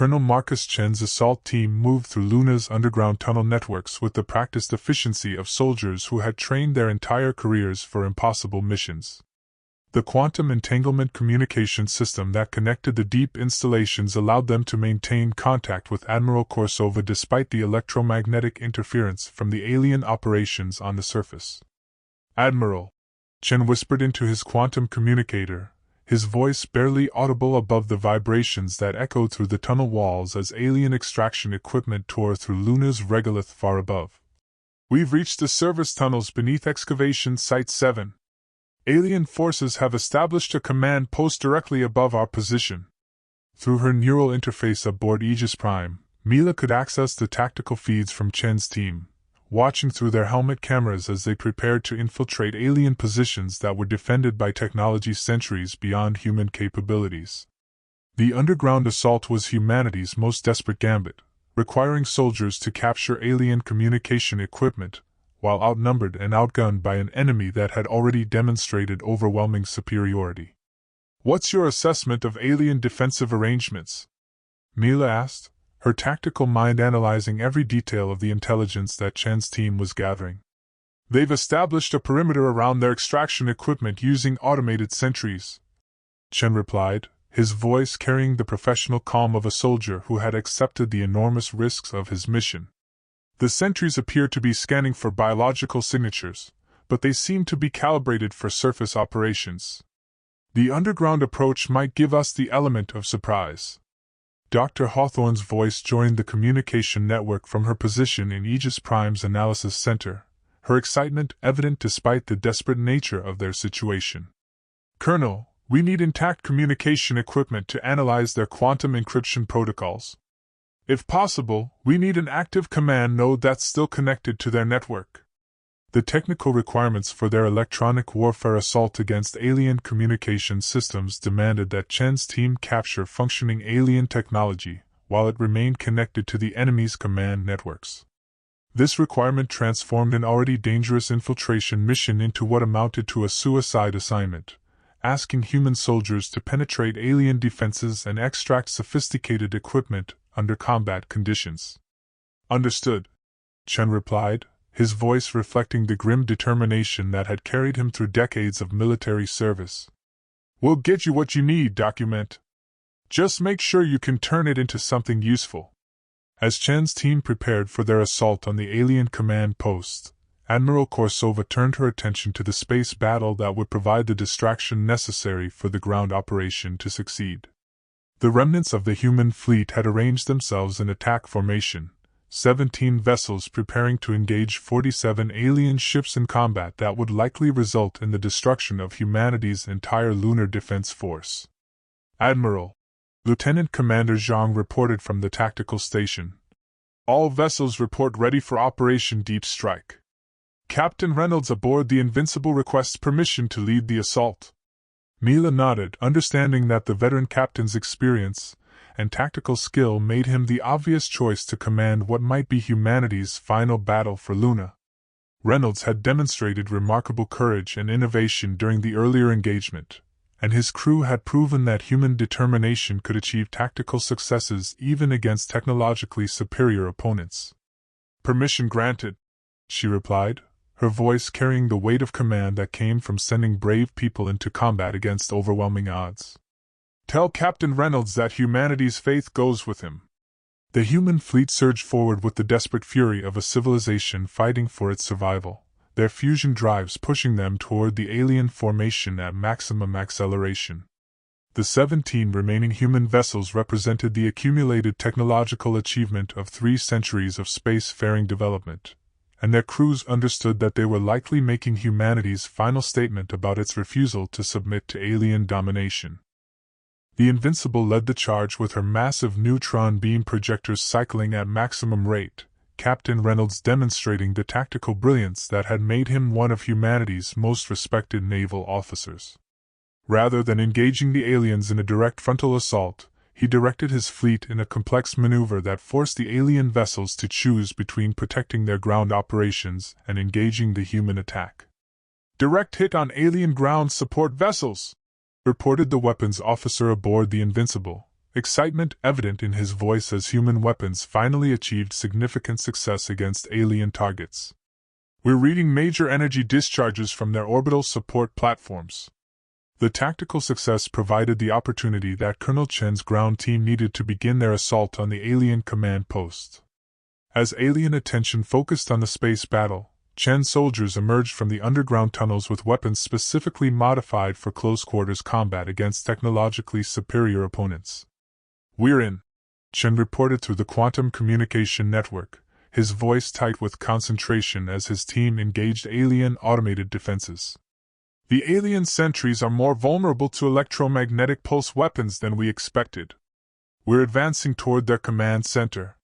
Colonel Marcus Chen's assault team moved through Luna's underground tunnel networks with the practiced efficiency of soldiers who had trained their entire careers for impossible missions. The quantum entanglement communication system that connected the deep installations allowed them to maintain contact with Admiral Korsova despite the electromagnetic interference from the alien operations on the surface. "Admiral," Chen whispered into his quantum communicator, his voice barely audible above the vibrations that echoed through the tunnel walls as alien extraction equipment tore through Luna's regolith far above. "We've reached the service tunnels beneath excavation Site 7. Alien forces have established a command post directly above our position." Through her neural interface aboard Aegis Prime, Mila could access the tactical feeds from Chen's team, watching through their helmet cameras as they prepared to infiltrate alien positions that were defended by technology centuries beyond human capabilities. The underground assault was humanity's most desperate gambit, requiring soldiers to capture alien communication equipment, while outnumbered and outgunned by an enemy that had already demonstrated overwhelming superiority. "What's your assessment of alien defensive arrangements?" Mila asked, her tactical mind analyzing every detail of the intelligence that Chen's team was gathering. "They've established a perimeter around their extraction equipment using automated sentries," Chen replied, his voice carrying the professional calm of a soldier who had accepted the enormous risks of his mission. "The sentries appear to be scanning for biological signatures, but they seem to be calibrated for surface operations. The underground approach might give us the element of surprise." Dr. Hawthorne's voice joined the communication network from her position in Aegis Prime's analysis center, her excitement evident despite the desperate nature of their situation. "Colonel, we need intact communication equipment to analyze their quantum encryption protocols. If possible, we need an active command node that's still connected to their network." The technical requirements for their electronic warfare assault against alien communication systems demanded that Chen's team capture functioning alien technology, while it remained connected to the enemy's command networks. This requirement transformed an already dangerous infiltration mission into what amounted to a suicide assignment, asking human soldiers to penetrate alien defenses and extract sophisticated equipment under combat conditions. "Understood," Chen replied, his voice reflecting the grim determination that had carried him through decades of military service. "We'll get you what you need, document. Just make sure you can turn it into something useful." As Chen's team prepared for their assault on the alien command post, Admiral Korsova turned her attention to the space battle that would provide the distraction necessary for the ground operation to succeed. The remnants of the human fleet had arranged themselves in attack formation, 17 vessels preparing to engage 47 alien ships in combat that would likely result in the destruction of humanity's entire lunar defense force. "Admiral," Lieutenant Commander Zhang reported from the tactical station. "All vessels report ready for Operation Deep Strike. Captain Reynolds aboard the Invincible requests permission to lead the assault." Mila nodded, understanding that the veteran captain's experience and tactical skill made him the obvious choice to command what might be humanity's final battle for Luna. Reynolds had demonstrated remarkable courage and innovation during the earlier engagement, and his crew had proven that human determination could achieve tactical successes even against technologically superior opponents. "Permission granted," she replied, her voice carrying the weight of command that came from sending brave people into combat against overwhelming odds. "Tell Captain Reynolds that humanity's faith goes with him." The human fleet surged forward with the desperate fury of a civilization fighting for its survival, their fusion drives pushing them toward the alien formation at maximum acceleration. The 17 remaining human vessels represented the accumulated technological achievement of 3 centuries of spacefaring development, and their crews understood that they were likely making humanity's final statement about its refusal to submit to alien domination. The Invincible led the charge with her massive neutron beam projectors cycling at maximum rate, Captain Reynolds demonstrating the tactical brilliance that had made him one of humanity's most respected naval officers. Rather than engaging the aliens in a direct frontal assault, he directed his fleet in a complex maneuver that forced the alien vessels to choose between protecting their ground operations and engaging the human attack. "Direct hit on alien ground support vessels," reported the weapons officer aboard the Invincible, excitement evident in his voice as human weapons finally achieved significant success against alien targets. We're reading major energy discharges from their orbital support platforms. The tactical success provided the opportunity that Colonel Chen's ground team needed to begin their assault on the alien command post. As alien attention focused on the space battle, Chen's soldiers emerged from the underground tunnels with weapons specifically modified for close-quarters combat against technologically superior opponents. "We're in," Chen reported through the quantum communication network, his voice tight with concentration as his team engaged alien automated defenses. "The alien sentries are more vulnerable to electromagnetic pulse weapons than we expected. We're advancing toward their command center."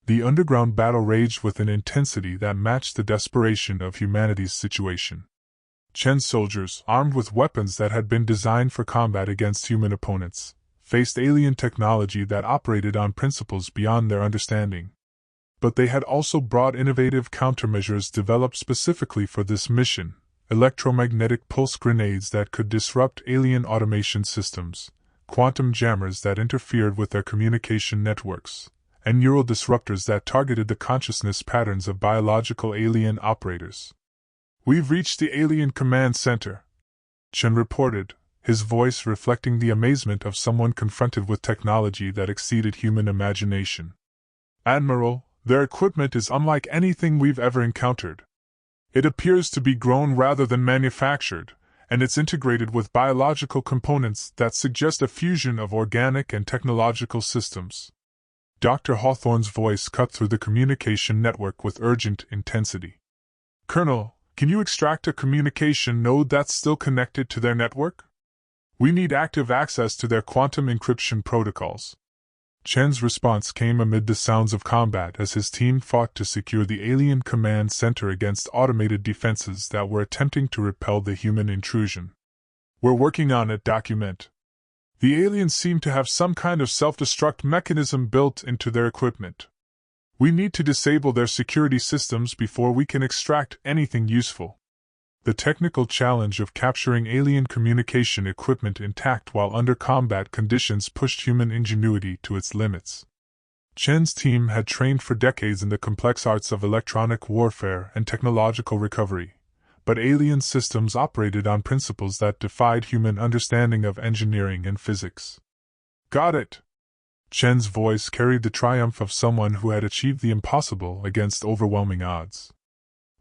The underground battle raged with an intensity that matched the desperation of humanity's situation. Chen's soldiers, armed with weapons that had been designed for combat against human opponents, faced alien technology that operated on principles beyond their understanding. But they had also brought innovative countermeasures developed specifically for this mission: electromagnetic pulse grenades that could disrupt alien automation systems, quantum jammers that interfered with their communication networks, and neural disruptors that targeted the consciousness patterns of biological alien operators. "We've reached the alien command center," Chen reported, his voice reflecting the amazement of someone confronted with technology that exceeded human imagination. "Admiral, their equipment is unlike anything we've ever encountered. It appears to be grown rather than manufactured, and it's integrated with biological components that suggest a fusion of organic and technological systems." Dr. Hawthorne's voice cut through the communication network with urgent intensity. "Colonel, can you extract a communication node that's still connected to their network? We need active access to their quantum encryption protocols." Chen's response came amid the sounds of combat as his team fought to secure the alien command center against automated defenses that were attempting to repel the human intrusion. "We're working on it. Document. The aliens seem to have some kind of self-destruct mechanism built into their equipment. We need to disable their security systems before we can extract anything useful." The technical challenge of capturing alien communication equipment intact while under combat conditions pushed human ingenuity to its limits. Chen's team had trained for decades in the complex arts of electronic warfare and technological recovery, but alien systems operated on principles that defied human understanding of engineering and physics. "Got it!" Chen's voice carried the triumph of someone who had achieved the impossible against overwhelming odds.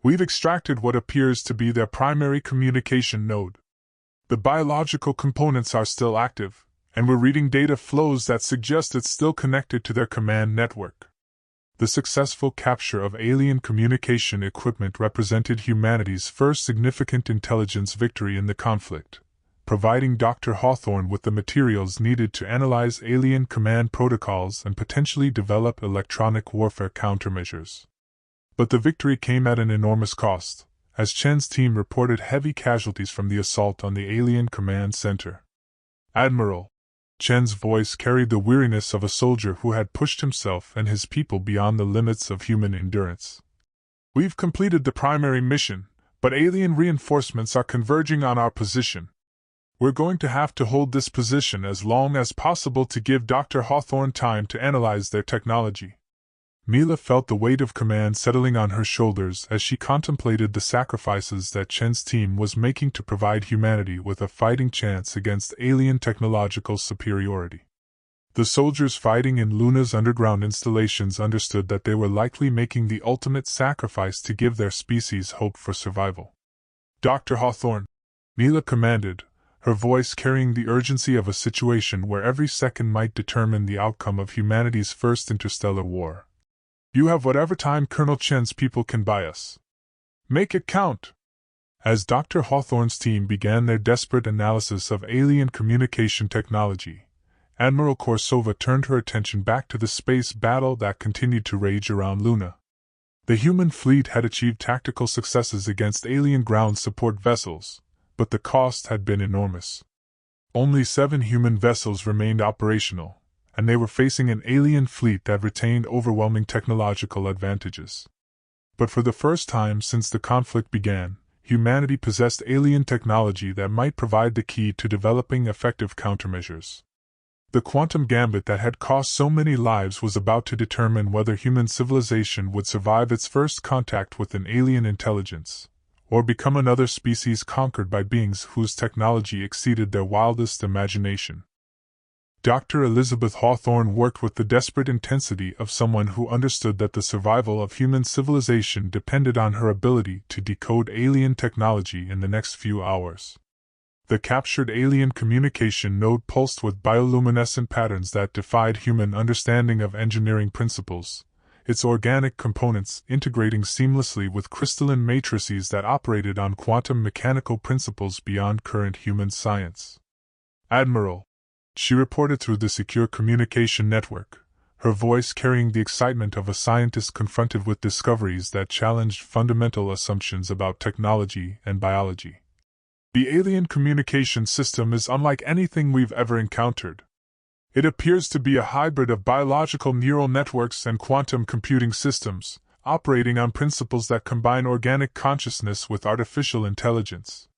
"We've extracted what appears to be their primary communication node. The biological components are still active, and we're reading data flows that suggest it's still connected to their command network." The successful capture of alien communication equipment represented humanity's first significant intelligence victory in the conflict, providing Dr. Hawthorne with the materials needed to analyze alien command protocols and potentially develop electronic warfare countermeasures. But the victory came at an enormous cost, as Chen's team reported heavy casualties from the assault on the alien command center. "Admiral," Chen's voice carried the weariness of a soldier who had pushed himself and his people beyond the limits of human endurance. "We've completed the primary mission, but alien reinforcements are converging on our position. We're going to have to hold this position as long as possible to give Dr. Hawthorne time to analyze their technology." Mila felt the weight of command settling on her shoulders as she contemplated the sacrifices that Chen's team was making to provide humanity with a fighting chance against alien technological superiority. The soldiers fighting in Luna's underground installations understood that they were likely making the ultimate sacrifice to give their species hope for survival. "Dr. Hawthorne," Mila commanded, her voice carrying the urgency of a situation where every second might determine the outcome of humanity's first interstellar war. "You have whatever time Colonel Chen's people can buy us. Make it count." As Dr. Hawthorne's team began their desperate analysis of alien communication technology, Admiral Korsova turned her attention back to the space battle that continued to rage around Luna. The human fleet had achieved tactical successes against alien ground support vessels, but the cost had been enormous. Only 7 human vessels remained operational, and they were facing an alien fleet that retained overwhelming technological advantages. But for the first time since the conflict began, humanity possessed alien technology that might provide the key to developing effective countermeasures. The quantum gambit that had cost so many lives was about to determine whether human civilization would survive its first contact with an alien intelligence, or become another species conquered by beings whose technology exceeded their wildest imagination. Dr. Elizabeth Hawthorne worked with the desperate intensity of someone who understood that the survival of human civilization depended on her ability to decode alien technology in the next few hours. The captured alien communication node pulsed with bioluminescent patterns that defied human understanding of engineering principles, its organic components integrating seamlessly with crystalline matrices that operated on quantum mechanical principles beyond current human science. "Admiral," she reported through the secure communication network, her voice carrying the excitement of a scientist confronted with discoveries that challenged fundamental assumptions about technology and biology. "The alien communication system is unlike anything we've ever encountered. It appears to be a hybrid of biological neural networks and quantum computing systems, operating on principles that combine organic consciousness with artificial intelligence."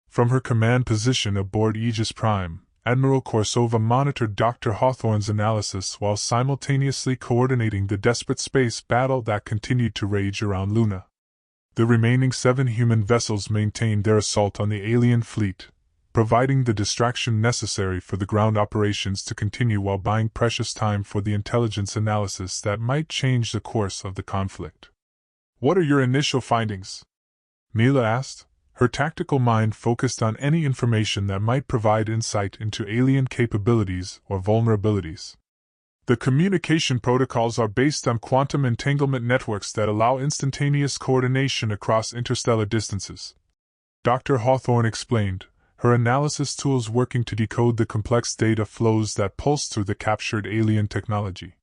From her command position aboard Aegis Prime, Admiral Korsova monitored Dr. Hawthorne's analysis while simultaneously coordinating the desperate space battle that continued to rage around Luna. The remaining 7 human vessels maintained their assault on the alien fleet, providing the distraction necessary for the ground operations to continue while buying precious time for the intelligence analysis that might change the course of the conflict. "What are your initial findings?" Mila asked, her tactical mind focused on any information that might provide insight into alien capabilities or vulnerabilities. "The communication protocols are based on quantum entanglement networks that allow instantaneous coordination across interstellar distances," Dr. Hawthorne explained, her analysis tools working to decode the complex data flows that pulse through the captured alien technology.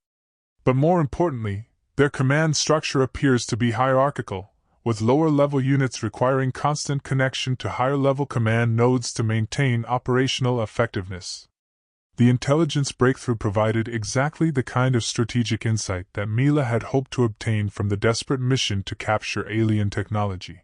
"But more importantly, their command structure appears to be hierarchical, with lower-level units requiring constant connection to higher-level command nodes to maintain operational effectiveness." The intelligence breakthrough provided exactly the kind of strategic insight that Mila had hoped to obtain from the desperate mission to capture alien technology.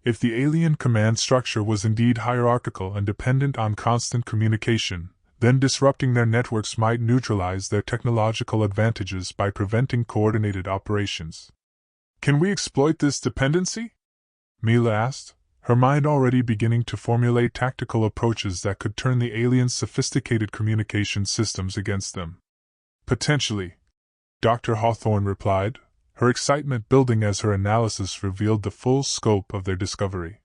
If the alien command structure was indeed hierarchical and dependent on constant communication, then disrupting their networks might neutralize their technological advantages by preventing coordinated operations. "Can we exploit this dependency?" Mila asked, her mind already beginning to formulate tactical approaches that could turn the aliens' sophisticated communication systems against them. "Potentially," Dr. Hawthorne replied, her excitement building as her analysis revealed the full scope of their discovery.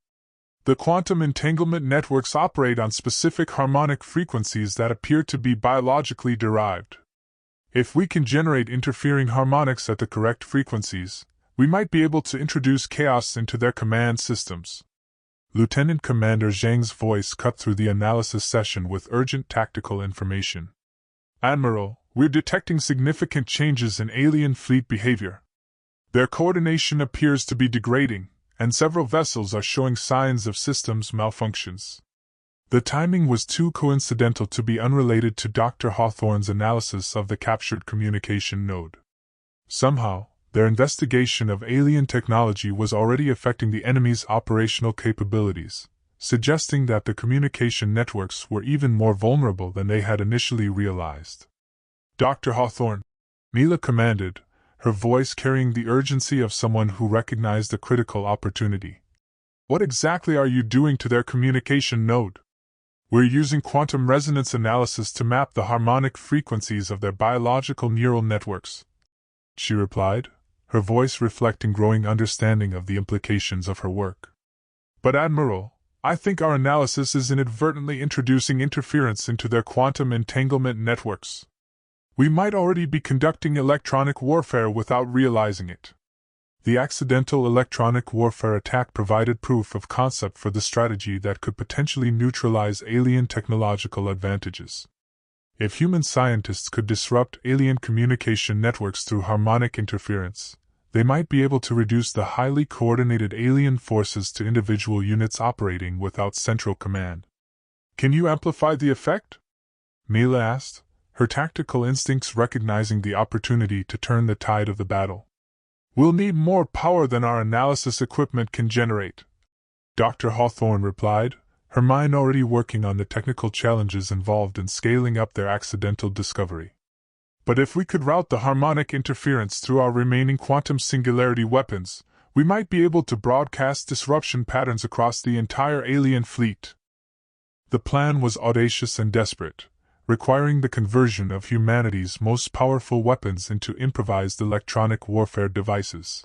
"The quantum entanglement networks operate on specific harmonic frequencies that appear to be biologically derived. If we can generate interfering harmonics at the correct frequencies, we might be able to introduce chaos into their command systems." Lieutenant Commander Zhang's voice cut through the analysis session with urgent tactical information. "Admiral, we're detecting significant changes in alien fleet behavior. Their coordination appears to be degrading, and several vessels are showing signs of systems malfunctions." The timing was too coincidental to be unrelated to Dr. Hawthorne's analysis of the captured communication node. Somehow, their investigation of alien technology was already affecting the enemy's operational capabilities, suggesting that the communication networks were even more vulnerable than they had initially realized. "Dr. Hawthorne," Mila commanded, her voice carrying the urgency of someone who recognized a critical opportunity. "What exactly are you doing to their communication node?" "We're using quantum resonance analysis to map the harmonic frequencies of their biological neural networks," she replied, her voice reflecting growing understanding of the implications of her work. "But Admiral, I think our analysis is inadvertently introducing interference into their quantum entanglement networks. We might already be conducting electronic warfare without realizing it." The accidental electronic warfare attack provided proof of concept for the strategy that could potentially neutralize alien technological advantages. If human scientists could disrupt alien communication networks through harmonic interference, they might be able to reduce the highly coordinated alien forces to individual units operating without central command. "Can you amplify the effect?" Mila asked, her tactical instincts recognizing the opportunity to turn the tide of the battle. "We'll need more power than our analysis equipment can generate," Dr. Hawthorne replied, her mind already working on the technical challenges involved in scaling up their accidental discovery. But if we could route the harmonic interference through our remaining quantum singularity weapons, we might be able to broadcast disruption patterns across the entire alien fleet. The plan was audacious and desperate, requiring the conversion of humanity's most powerful weapons into improvised electronic warfare devices.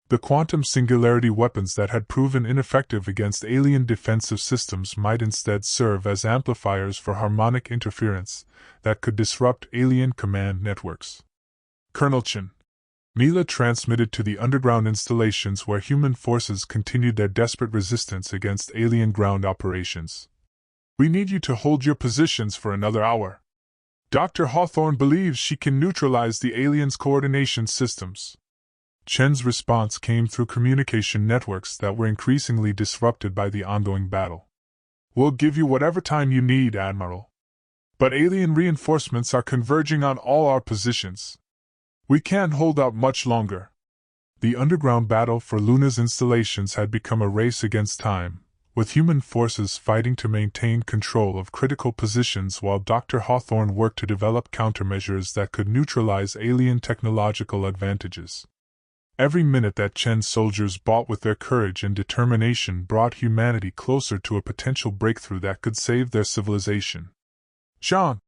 The quantum singularity weapons that had proven ineffective against alien defensive systems might instead serve as amplifiers for harmonic interference that could disrupt alien command networks. Colonel Chen. Mila transmitted to the underground installations where human forces continued their desperate resistance against alien ground operations. We need you to hold your positions for another hour. Dr. Hawthorne believes she can neutralize the aliens' coordination systems. Chen's response came through communication networks that were increasingly disrupted by the ongoing battle. We'll give you whatever time you need, Admiral. But alien reinforcements are converging on all our positions. We can't hold out much longer. The underground battle for Luna's installations had become a race against time, with human forces fighting to maintain control of critical positions while Dr. Hawthorne worked to develop countermeasures that could neutralize alien technological advantages. Every minute that Chen's soldiers bought with their courage and determination brought humanity closer to a potential breakthrough that could save their civilization. Jean,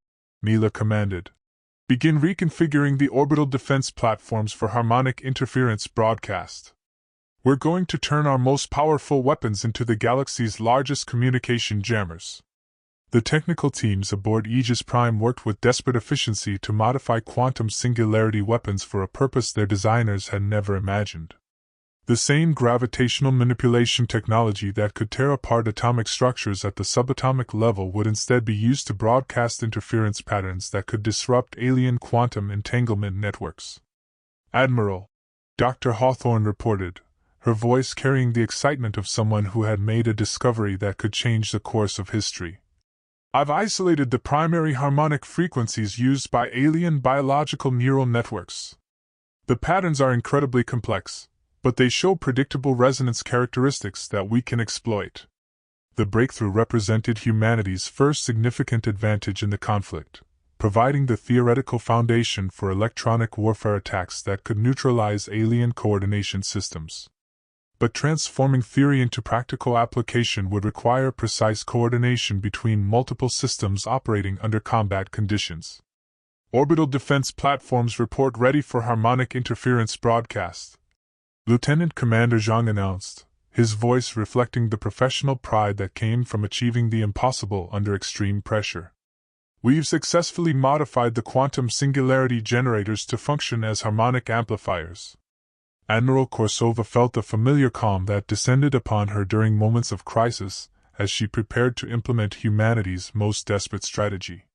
Mila commanded, begin reconfiguring the orbital defense platforms for harmonic interference broadcast. We're going to turn our most powerful weapons into the galaxy's largest communication jammers. The technical teams aboard Aegis Prime worked with desperate efficiency to modify quantum singularity weapons for a purpose their designers had never imagined. The same gravitational manipulation technology that could tear apart atomic structures at the subatomic level would instead be used to broadcast interference patterns that could disrupt alien quantum entanglement networks. Admiral, Dr. Hawthorne reported, her voice carrying the excitement of someone who had made a discovery that could change the course of history. I've isolated the primary harmonic frequencies used by alien biological neural networks. The patterns are incredibly complex, but they show predictable resonance characteristics that we can exploit. The breakthrough represented humanity's first significant advantage in the conflict, providing the theoretical foundation for electronic warfare attacks that could neutralize alien coordination systems. But transforming theory into practical application would require precise coordination between multiple systems operating under combat conditions. Orbital defense platforms report ready for harmonic interference broadcast, Lieutenant Commander Zhang announced, his voice reflecting the professional pride that came from achieving the impossible under extreme pressure. We've successfully modified the quantum singularity generators to function as harmonic amplifiers. Admiral Korsova felt the familiar calm that descended upon her during moments of crisis as she prepared to implement humanity's most desperate strategy.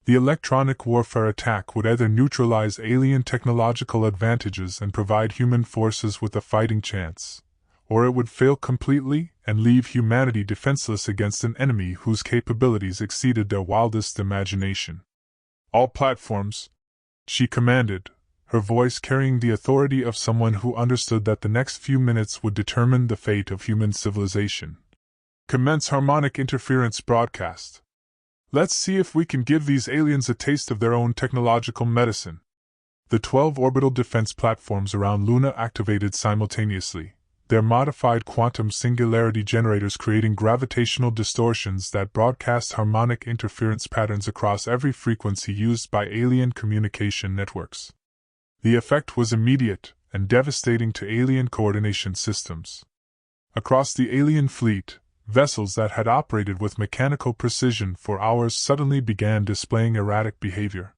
The electronic warfare attack would either neutralize alien technological advantages and provide human forces with a fighting chance, or it would fail completely and leave humanity defenseless against an enemy whose capabilities exceeded their wildest imagination. All platforms, she commanded, her voice carrying the authority of someone who understood that the next few minutes would determine the fate of human civilization. Commence harmonic interference broadcast. Let's see if we can give these aliens a taste of their own technological medicine. The 12 orbital defense platforms around Luna activated simultaneously, their modified quantum singularity generators creating gravitational distortions that broadcast harmonic interference patterns across every frequency used by alien communication networks. The effect was immediate and devastating to alien coordination systems. Across the alien fleet, vessels that had operated with mechanical precision for hours suddenly began displaying erratic behavior.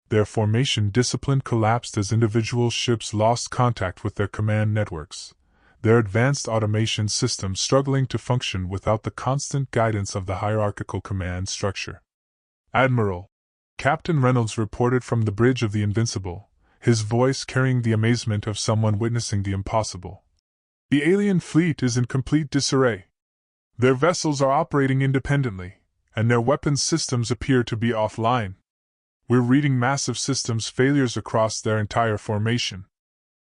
Their formation discipline collapsed as individual ships lost contact with their command networks, their advanced automation systems struggling to function without the constant guidance of the hierarchical command structure. Admiral, Captain Reynolds reported from the bridge of the Invincible, his voice carrying the amazement of someone witnessing the impossible. The alien fleet is in complete disarray. Their vessels are operating independently, and their weapons systems appear to be offline. We're reading massive systems failures across their entire formation.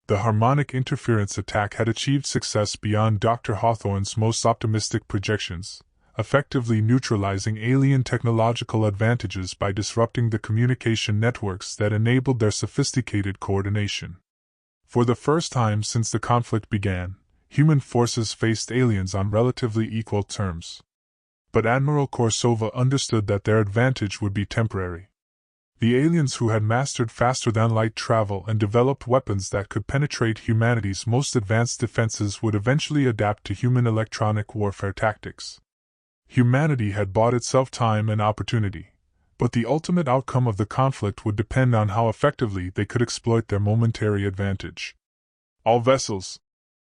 The harmonic interference attack had achieved success beyond Dr. Hawthorne's most optimistic projections, effectively neutralizing alien technological advantages by disrupting the communication networks that enabled their sophisticated coordination. For the first time since the conflict began, human forces faced aliens on relatively equal terms. But Admiral Korsova understood that their advantage would be temporary. The aliens who had mastered faster-than-light travel and developed weapons that could penetrate humanity's most advanced defenses would eventually adapt to human electronic warfare tactics. Humanity had bought itself time and opportunity, but the ultimate outcome of the conflict would depend on how effectively they could exploit their momentary advantage. "All vessels,"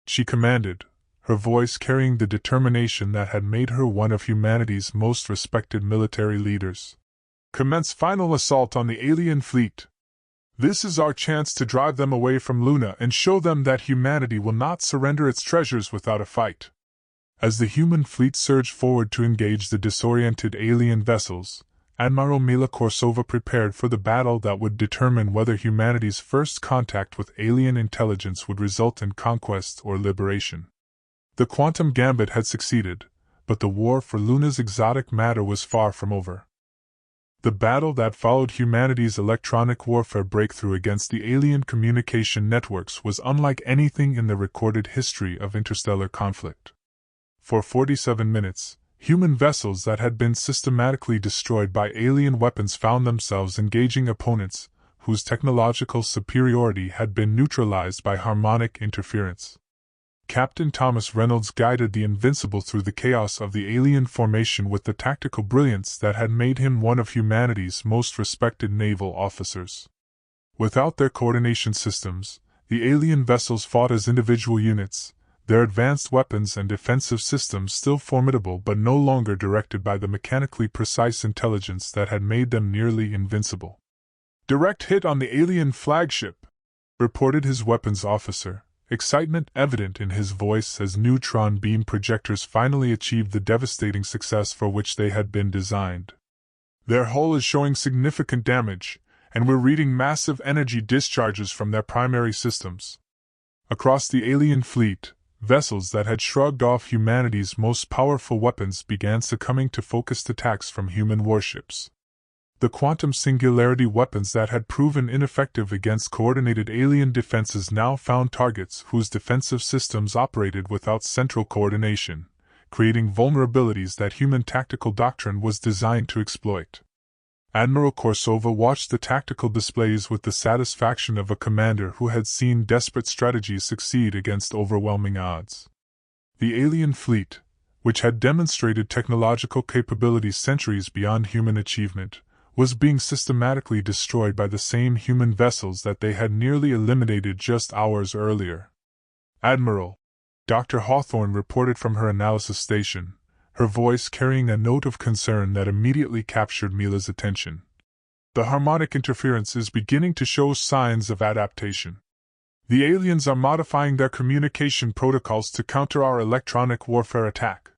she commanded, her voice carrying the determination that had made her one of humanity's most respected military leaders. "Commence final assault on the alien fleet. This is our chance to drive them away from Luna and show them that humanity will not surrender its treasures without a fight." As the human fleet surged forward to engage the disoriented alien vessels, Admiral Mila Korsova prepared for the battle that would determine whether humanity's first contact with alien intelligence would result in conquest or liberation. The quantum gambit had succeeded, but the war for Luna's exotic matter was far from over. The battle that followed humanity's electronic warfare breakthrough against the alien communication networks was unlike anything in the recorded history of interstellar conflict. For 47 minutes, human vessels that had been systematically destroyed by alien weapons found themselves engaging opponents whose technological superiority had been neutralized by harmonic interference. Captain Thomas Reynolds guided the Invincible through the chaos of the alien formation with the tactical brilliance that had made him one of humanity's most respected naval officers. Without their coordination systems, the alien vessels fought as individual units, their advanced weapons and defensive systems still formidable but no longer directed by the mechanically precise intelligence that had made them nearly invincible. "Direct hit on the alien flagship," reported his weapons officer, excitement evident in his voice as neutron beam projectors finally achieved the devastating success for which they had been designed. "Their hull is showing significant damage, and we're reading massive energy discharges from their primary systems." Across the alien fleet, vessels that had shrugged off humanity's most powerful weapons began succumbing to focused attacks from human warships. The quantum singularity weapons that had proven ineffective against coordinated alien defenses now found targets whose defensive systems operated without central coordination, creating vulnerabilities that human tactical doctrine was designed to exploit. Admiral Korsova watched the tactical displays with the satisfaction of a commander who had seen desperate strategies succeed against overwhelming odds. The alien fleet, which had demonstrated technological capabilities centuries beyond human achievement, was being systematically destroyed by the same human vessels that they had nearly eliminated just hours earlier. "Admiral," Dr. Hawthorne reported from her analysis station, her voice carrying a note of concern that immediately captured Mila's attention. "The harmonic interference is beginning to show signs of adaptation. The aliens are modifying their communication protocols to counter our electronic warfare attack."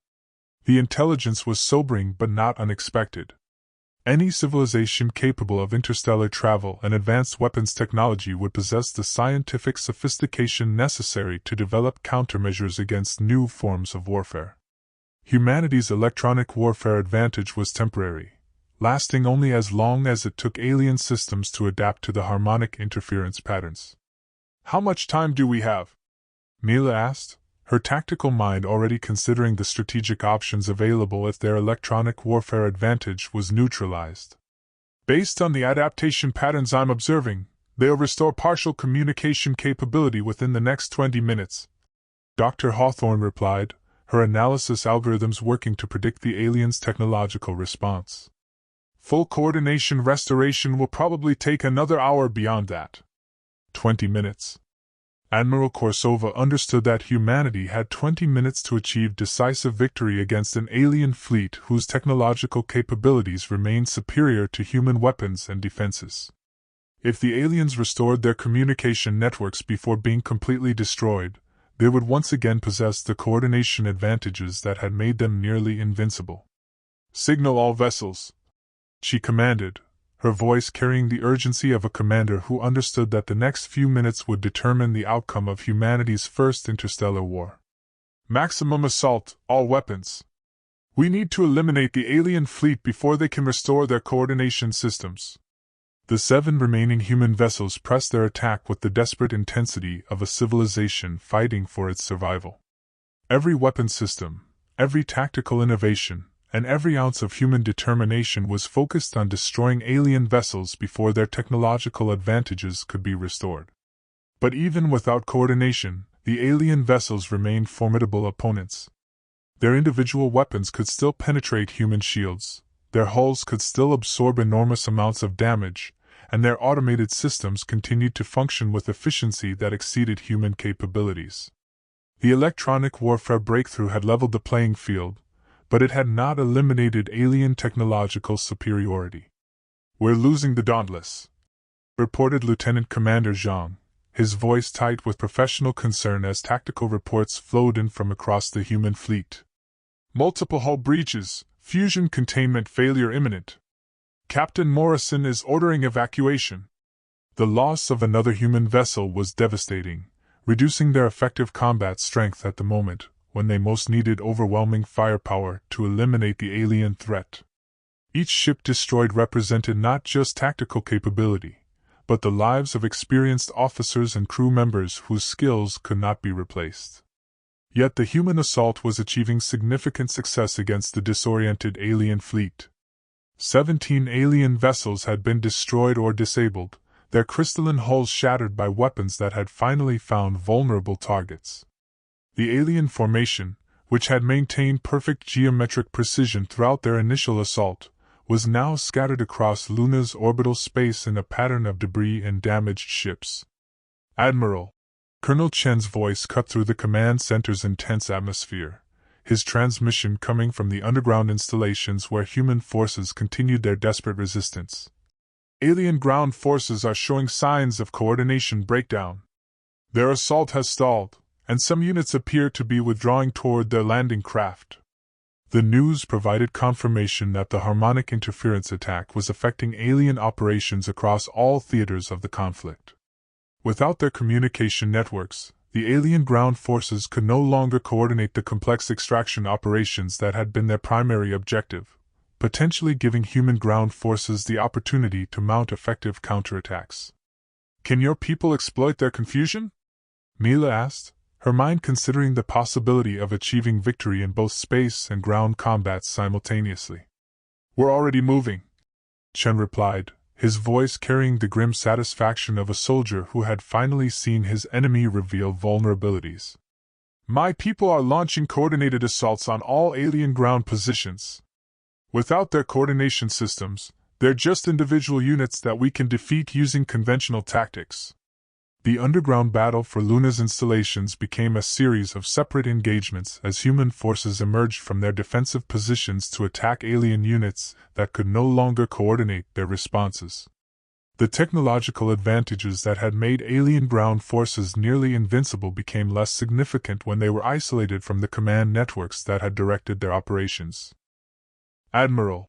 The intelligence was sobering but not unexpected. Any civilization capable of interstellar travel and advanced weapons technology would possess the scientific sophistication necessary to develop countermeasures against new forms of warfare. Humanity's electronic warfare advantage was temporary, lasting only as long as it took alien systems to adapt to the harmonic interference patterns. "How much time do we have?" Mila asked, her tactical mind already considering the strategic options available if their electronic warfare advantage was neutralized. "Based on the adaptation patterns I'm observing, they'll restore partial communication capability within the next 20 minutes. Dr. Hawthorne replied, her analysis algorithms working to predict the aliens' technological response. "Full coordination restoration will probably take another hour beyond that." 20 minutes. Admiral Korsova understood that humanity had 20 minutes to achieve decisive victory against an alien fleet whose technological capabilities remained superior to human weapons and defenses. If the aliens restored their communication networks before being completely destroyed, they would once again possess the coordination advantages that had made them nearly invincible. "Signal all vessels," she commanded, her voice carrying the urgency of a commander who understood that the next few minutes would determine the outcome of humanity's first interstellar war. "Maximum assault, all weapons. We need to eliminate the alien fleet before they can restore their coordination systems. The 7 remaining human vessels pressed their attack with the desperate intensity of a civilization fighting for its survival. Every weapon system, every tactical innovation, and every ounce of human determination was focused on destroying alien vessels before their technological advantages could be restored. But even without coordination, the alien vessels remained formidable opponents. Their individual weapons could still penetrate human shields, their hulls could still absorb enormous amounts of damage, and their automated systems continued to function with efficiency that exceeded human capabilities. The electronic warfare breakthrough had leveled the playing field, but it had not eliminated alien technological superiority. "We're losing the Dauntless," reported Lieutenant Commander Zhang, his voice tight with professional concern as tactical reports flowed in from across the human fleet. "Multiple hull breaches, fusion containment failure imminent. Captain Morrison is ordering evacuation." The loss of another human vessel was devastating, reducing their effective combat strength at the moment when they most needed overwhelming firepower to eliminate the alien threat. Each ship destroyed represented not just tactical capability, but the lives of experienced officers and crew members whose skills could not be replaced. Yet the human assault was achieving significant success against the disoriented alien fleet. 17 alien vessels had been destroyed or disabled, their crystalline hulls shattered by weapons that had finally found vulnerable targets. The alien formation, which had maintained perfect geometric precision throughout their initial assault, was now scattered across Luna's orbital space in a pattern of debris and damaged ships. "Admiral," Colonel Chen's voice cut through the command center's intense atmosphere, his transmission coming from the underground installations where human forces continued their desperate resistance. "Alien ground forces are showing signs of coordination breakdown. Their assault has stalled, and some units appear to be withdrawing toward their landing craft." The news provided confirmation that the harmonic interference attack was affecting alien operations across all theaters of the conflict. Without their communication networks, the alien ground forces could no longer coordinate the complex extraction operations that had been their primary objective, potentially giving human ground forces the opportunity to mount effective counterattacks. "Can your people exploit their confusion?" Mila asked, her mind considering the possibility of achieving victory in both space and ground combats simultaneously. "We're already moving," Chen replied, his voice carrying the grim satisfaction of a soldier who had finally seen his enemy reveal vulnerabilities. "My people are launching coordinated assaults on all alien ground positions. Without their coordination systems, they're just individual units that we can defeat using conventional tactics." The underground battle for Luna's installations became a series of separate engagements as human forces emerged from their defensive positions to attack alien units that could no longer coordinate their responses. The technological advantages that had made alien ground forces nearly invincible became less significant when they were isolated from the command networks that had directed their operations. "Admiral,"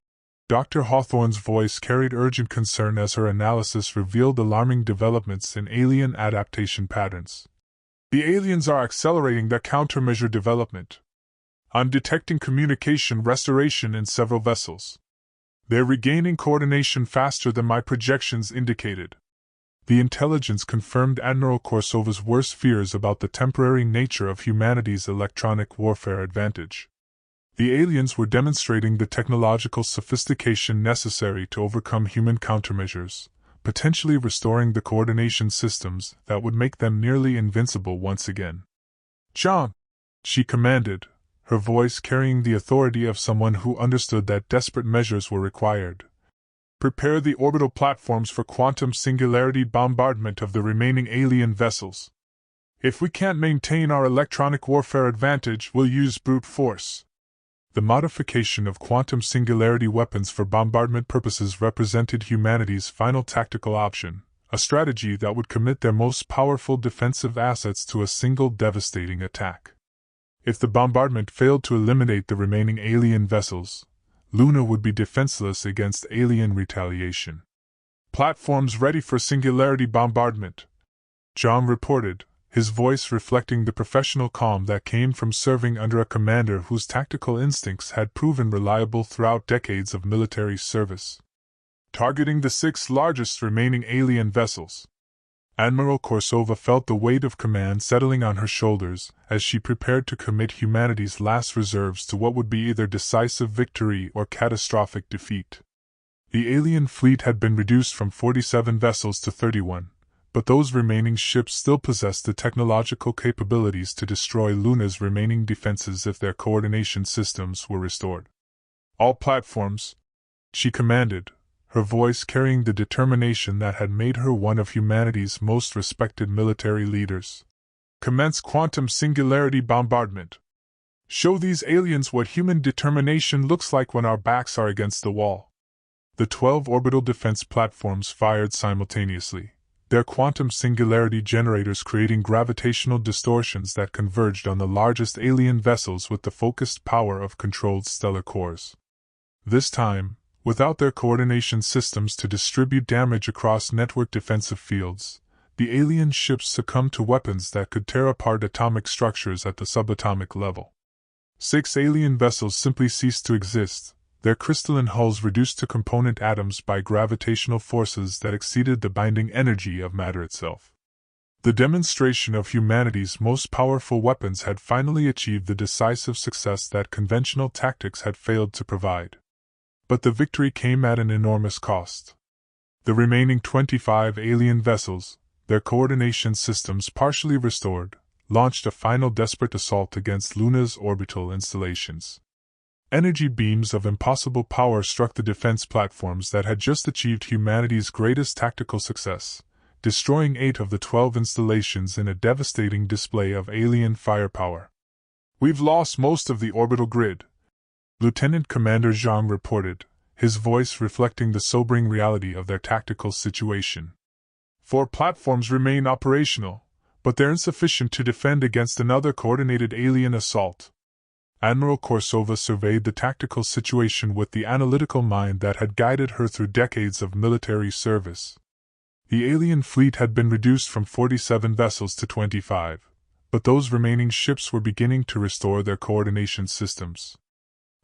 Dr. Hawthorne's voice carried urgent concern as her analysis revealed alarming developments in alien adaptation patterns. "The aliens are accelerating their countermeasure development. I'm detecting communication restoration in several vessels. They're regaining coordination faster than my projections indicated." The intelligence confirmed Admiral Korsova's worst fears about the temporary nature of humanity's electronic warfare advantage. The aliens were demonstrating the technological sophistication necessary to overcome human countermeasures, potentially restoring the coordination systems that would make them nearly invincible once again. "John," she commanded, her voice carrying the authority of someone who understood that desperate measures were required. "Prepare the orbital platforms for quantum singularity bombardment of the remaining alien vessels. If we can't maintain our electronic warfare advantage, we'll use brute force." The modification of quantum singularity weapons for bombardment purposes represented humanity's final tactical option, a strategy that would commit their most powerful defensive assets to a single devastating attack. If the bombardment failed to eliminate the remaining alien vessels, Luna would be defenseless against alien retaliation. "Platforms ready for singularity bombardment," John reported, his voice reflecting the professional calm that came from serving under a commander whose tactical instincts had proven reliable throughout decades of military service. Targeting the 6 largest remaining alien vessels. Admiral Korsova felt the weight of command settling on her shoulders as she prepared to commit humanity's last reserves to what would be either decisive victory or catastrophic defeat. The alien fleet had been reduced from 47 vessels to 31, but those remaining ships still possessed the technological capabilities to destroy Luna's remaining defenses if their coordination systems were restored. All platforms, she commanded, her voice carrying the determination that had made her one of humanity's most respected military leaders. Commence quantum singularity bombardment. Show these aliens what human determination looks like when our backs are against the wall. The 12 orbital defense platforms fired simultaneously, their quantum singularity generators creating gravitational distortions that converged on the largest alien vessels with the focused power of controlled stellar cores. This time, without their coordination systems to distribute damage across network defensive fields, the alien ships succumbed to weapons that could tear apart atomic structures at the subatomic level. 6 alien vessels simply ceased to exist, their crystalline hulls reduced to component atoms by gravitational forces that exceeded the binding energy of matter itself. The demonstration of humanity's most powerful weapons had finally achieved the decisive success that conventional tactics had failed to provide. But the victory came at an enormous cost. The remaining 25 alien vessels, their coordination systems partially restored, launched a final desperate assault against Luna's orbital installations. Energy beams of impossible power struck the defense platforms that had just achieved humanity's greatest tactical success, destroying 8 of the 12 installations in a devastating display of alien firepower. "We've lost most of the orbital grid," Lieutenant Commander Zhang reported, his voice reflecting the sobering reality of their tactical situation. 4 platforms remain operational, but they're insufficient to defend against another coordinated alien assault. Admiral Korsova surveyed the tactical situation with the analytical mind that had guided her through decades of military service. The alien fleet had been reduced from 47 vessels to 25, but those remaining ships were beginning to restore their coordination systems.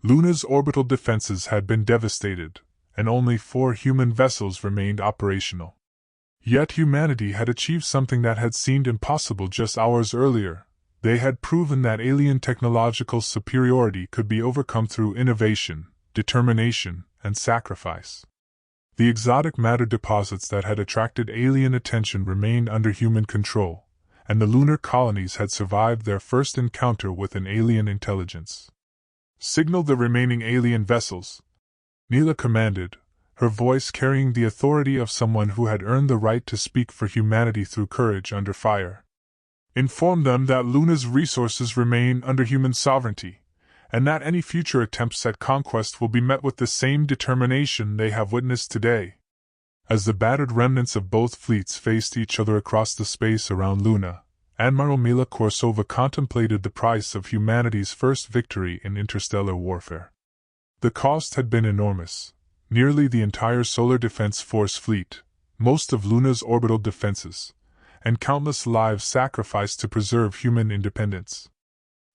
Luna's orbital defenses had been devastated, and only 4 human vessels remained operational. Yet humanity had achieved something that had seemed impossible just hours earlier. They had proven that alien technological superiority could be overcome through innovation, determination, and sacrifice. The exotic matter deposits that had attracted alien attention remained under human control, and the lunar colonies had survived their first encounter with an alien intelligence. "Signal the remaining alien vessels," Neela commanded, her voice carrying the authority of someone who had earned the right to speak for humanity through courage under fire. "Inform them that Luna's resources remain under human sovereignty, and that any future attempts at conquest will be met with the same determination they have witnessed today." As the battered remnants of both fleets faced each other across the space around Luna, Admiral Mila Korsova contemplated the price of humanity's first victory in interstellar warfare. The cost had been enormous. Nearly the entire Solar Defense Force fleet, most of Luna's orbital defenses, and countless lives sacrificed to preserve human independence.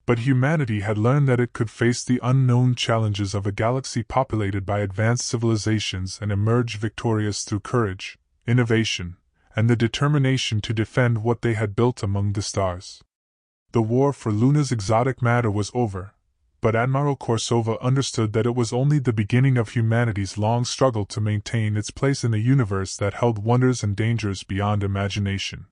But humanity had learned that it could face the unknown challenges of a galaxy populated by advanced civilizations and emerge victorious through courage, innovation, and the determination to defend what they had built among the stars. The war for Luna's exotic matter was over, but Admiral Korsova understood that it was only the beginning of humanity's long struggle to maintain its place in a universe that held wonders and dangers beyond imagination.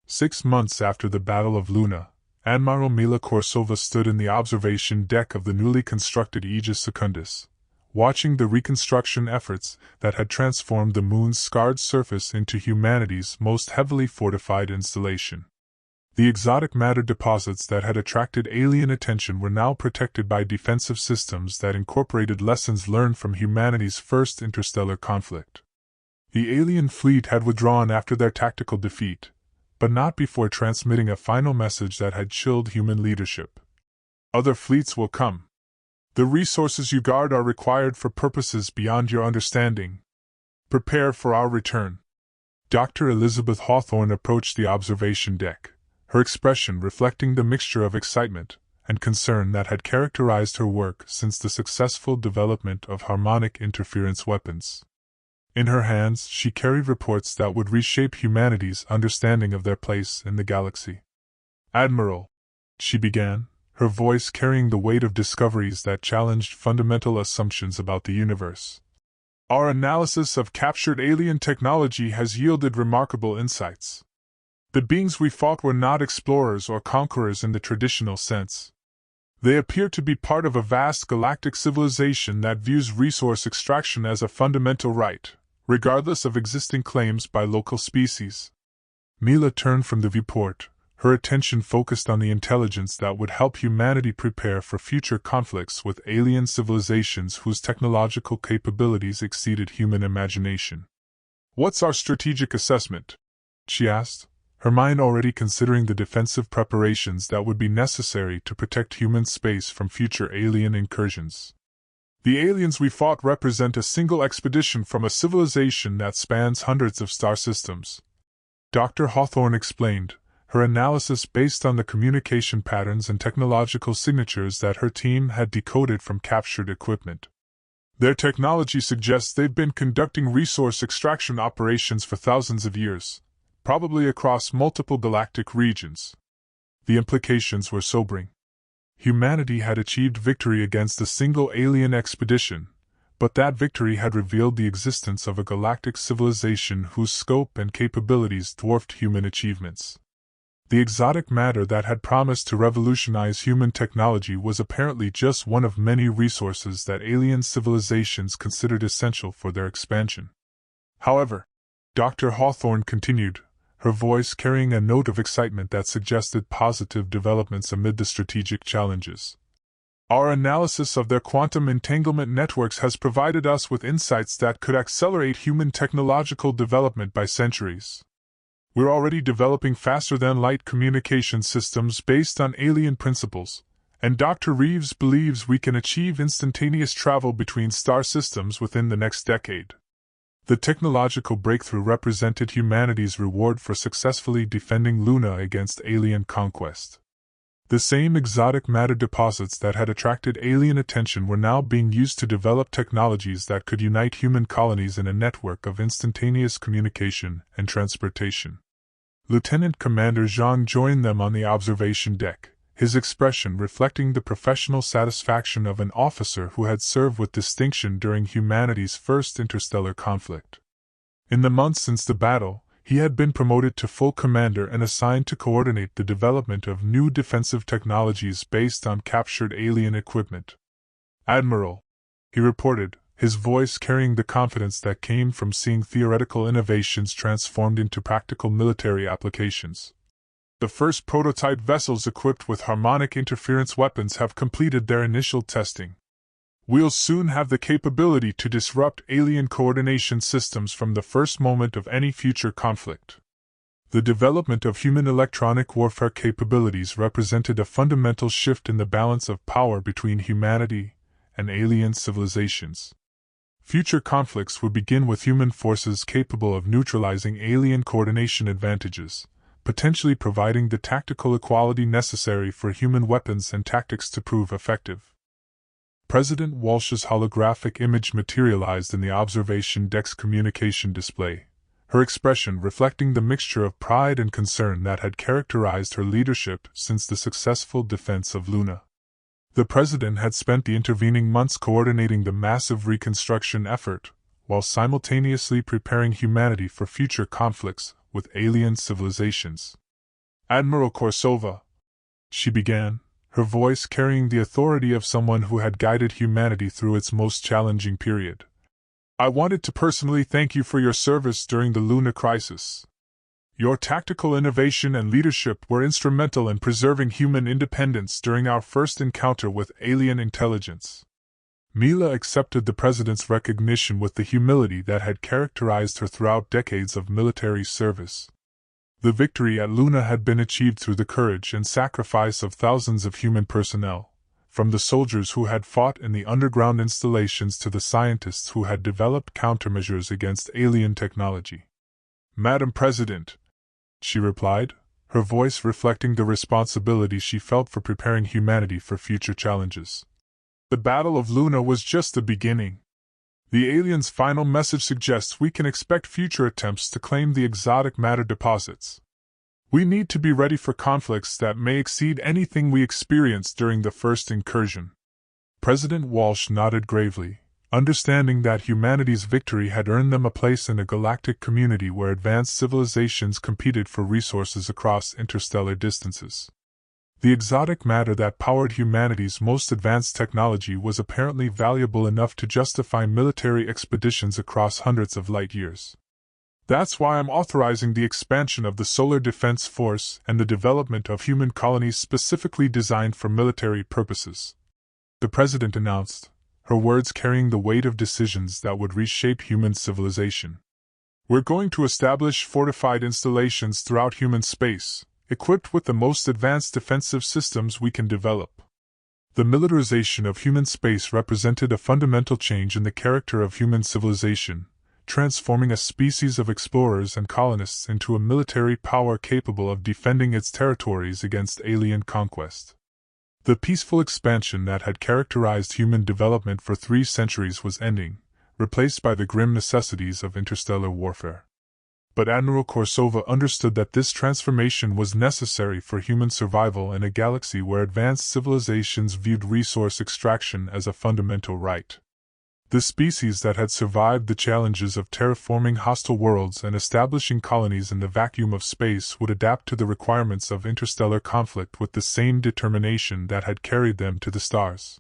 6 months after the Battle of Luna, Admiral Mila Korsova stood in the observation deck of the newly constructed Aegis Secundus, watching the reconstruction efforts that had transformed the moon's scarred surface into humanity's most heavily fortified installation. The exotic matter deposits that had attracted alien attention were now protected by defensive systems that incorporated lessons learned from humanity's first interstellar conflict. The alien fleet had withdrawn after their tactical defeat, but not before transmitting a final message that had chilled human leadership. "Other fleets will come. The resources you guard are required for purposes beyond your understanding. Prepare for our return." Dr. Elizabeth Hawthorne approached the observation deck, her expression reflecting the mixture of excitement and concern that had characterized her work since the successful development of harmonic interference weapons. In her hands, she carried reports that would reshape humanity's understanding of their place in the galaxy. "Admiral," she began, her voice carrying the weight of discoveries that challenged fundamental assumptions about the universe. "Our analysis of captured alien technology has yielded remarkable insights. The beings we fought were not explorers or conquerors in the traditional sense. They appear to be part of a vast galactic civilization that views resource extraction as a fundamental right, regardless of existing claims by local species." Mila turned from the viewport, her attention focused on the intelligence that would help humanity prepare for future conflicts with alien civilizations whose technological capabilities exceeded human imagination. "What's our strategic assessment?" she asked, her mind already considering the defensive preparations that would be necessary to protect human space from future alien incursions. "The aliens we fought represent a single expedition from a civilization that spans hundreds of star systems," Dr. Hawthorne explained, her analysis based on the communication patterns and technological signatures that her team had decoded from captured equipment. "Their technology suggests they've been conducting resource extraction operations for thousands of years, probably across multiple galactic regions." The implications were sobering. Humanity had achieved victory against a single alien expedition, but that victory had revealed the existence of a galactic civilization whose scope and capabilities dwarfed human achievements. The exotic matter that had promised to revolutionize human technology was apparently just one of many resources that alien civilizations considered essential for their expansion. "However," Dr. Hawthorne continued, her voice carrying a note of excitement that suggested positive developments amid the strategic challenges, "our analysis of their quantum entanglement networks has provided us with insights that could accelerate human technological development by centuries. We're already developing faster-than-light communication systems based on alien principles, and Dr. Reeves believes we can achieve instantaneous travel between star systems within the next decade." The technological breakthrough represented humanity's reward for successfully defending Luna against alien conquest. The same exotic matter deposits that had attracted alien attention were now being used to develop technologies that could unite human colonies in a network of instantaneous communication and transportation. Lieutenant Commander Zhang joined them on the observation deck, his expression reflecting the professional satisfaction of an officer who had served with distinction during humanity's first interstellar conflict. In the months since the battle, he had been promoted to full commander and assigned to coordinate the development of new defensive technologies based on captured alien equipment. "Admiral," he reported, his voice carrying the confidence that came from seeing theoretical innovations transformed into practical military applications. "The first prototype vessels equipped with harmonic interference weapons have completed their initial testing. We'll soon have the capability to disrupt alien coordination systems from the first moment of any future conflict." The development of human electronic warfare capabilities represented a fundamental shift in the balance of power between humanity and alien civilizations. Future conflicts would begin with human forces capable of neutralizing alien coordination advantages, potentially providing the tactical equality necessary for human weapons and tactics to prove effective. President Walsh's holographic image materialized in the observation deck's communication display, her expression reflecting the mixture of pride and concern that had characterized her leadership since the successful defense of Luna. The President had spent the intervening months coordinating the massive reconstruction effort, while simultaneously preparing humanity for future conflicts with alien civilizations. "Admiral Korsova," she began, her voice carrying the authority of someone who had guided humanity through its most challenging period. "I wanted to personally thank you for your service during the Luna crisis. Your tactical innovation and leadership were instrumental in preserving human independence during our first encounter with alien intelligence." Mila accepted the President's recognition with the humility that had characterized her throughout decades of military service. The victory at Luna had been achieved through the courage and sacrifice of thousands of human personnel, from the soldiers who had fought in the underground installations to the scientists who had developed countermeasures against alien technology. "Madam President," she replied, her voice reflecting the responsibility she felt for preparing humanity for future challenges. The Battle of Luna was just the beginning. The aliens' final message suggests we can expect future attempts to claim the exotic matter deposits. We need to be ready for conflicts that may exceed anything we experienced during the first incursion. President Walsh nodded gravely, understanding that humanity's victory had earned them a place in a galactic community where advanced civilizations competed for resources across interstellar distances. The exotic matter that powered humanity's most advanced technology was apparently valuable enough to justify military expeditions across hundreds of light years. That's why I'm authorizing the expansion of the Solar Defense Force and the development of human colonies specifically designed for military purposes, the President announced, her words carrying the weight of decisions that would reshape human civilization. We're going to establish fortified installations throughout human space, equipped with the most advanced defensive systems we can develop. The militarization of human space represented a fundamental change in the character of human civilization, transforming a species of explorers and colonists into a military power capable of defending its territories against alien conquest. The peaceful expansion that had characterized human development for 3 centuries was ending, replaced by the grim necessities of interstellar warfare. But Admiral Korsova understood that this transformation was necessary for human survival in a galaxy where advanced civilizations viewed resource extraction as a fundamental right. The species that had survived the challenges of terraforming hostile worlds and establishing colonies in the vacuum of space would adapt to the requirements of interstellar conflict with the same determination that had carried them to the stars.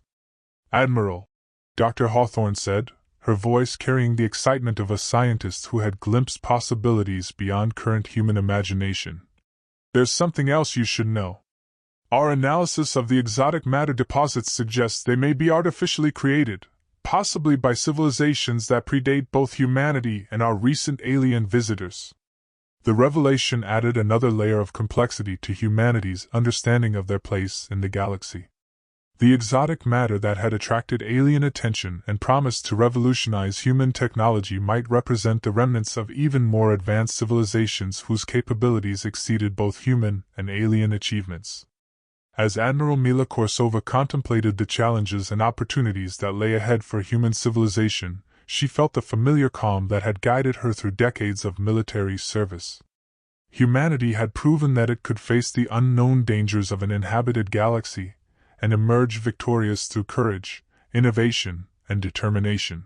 Admiral, Dr. Hawthorne said, her voice carrying the excitement of a scientist who had glimpsed possibilities beyond current human imagination. There's something else you should know. Our analysis of the exotic matter deposits suggests they may be artificially created, possibly by civilizations that predate both humanity and our recent alien visitors. The revelation added another layer of complexity to humanity's understanding of their place in the galaxy. The exotic matter that had attracted alien attention and promised to revolutionize human technology might represent the remnants of even more advanced civilizations whose capabilities exceeded both human and alien achievements. As Admiral Mila Korsova contemplated the challenges and opportunities that lay ahead for human civilization, she felt the familiar calm that had guided her through decades of military service. Humanity had proven that it could face the unknown dangers of an inhabited galaxy and emerge victorious through courage, innovation, and determination.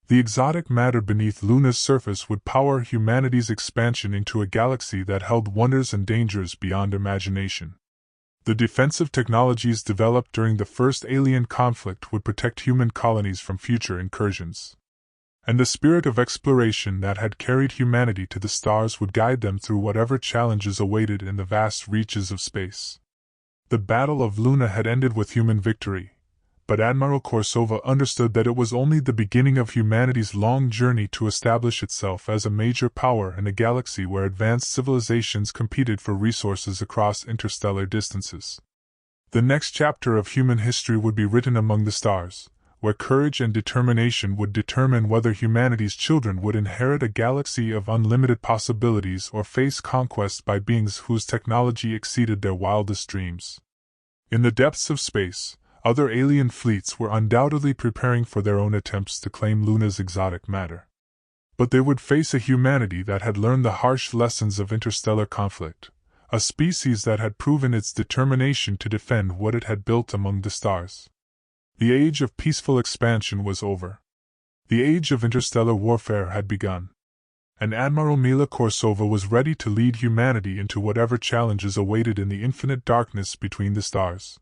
The exotic matter beneath Luna's surface would power humanity's expansion into a galaxy that held wonders and dangers beyond imagination. The defensive technologies developed during the first alien conflict would protect human colonies from future incursions. And the spirit of exploration that had carried humanity to the stars would guide them through whatever challenges awaited in the vast reaches of space. The Battle of Luna had ended with human victory, but Admiral Korsova understood that it was only the beginning of humanity's long journey to establish itself as a major power in a galaxy where advanced civilizations competed for resources across interstellar distances. The next chapter of human history would be written among the stars, where courage and determination would determine whether humanity's children would inherit a galaxy of unlimited possibilities or face conquest by beings whose technology exceeded their wildest dreams. In the depths of space, other alien fleets were undoubtedly preparing for their own attempts to claim Luna's exotic matter. But they would face a humanity that had learned the harsh lessons of interstellar conflict, a species that had proven its determination to defend what it had built among the stars. The age of peaceful expansion was over. The age of interstellar warfare had begun. And Admiral Mila Korsova was ready to lead humanity into whatever challenges awaited in the infinite darkness between the stars.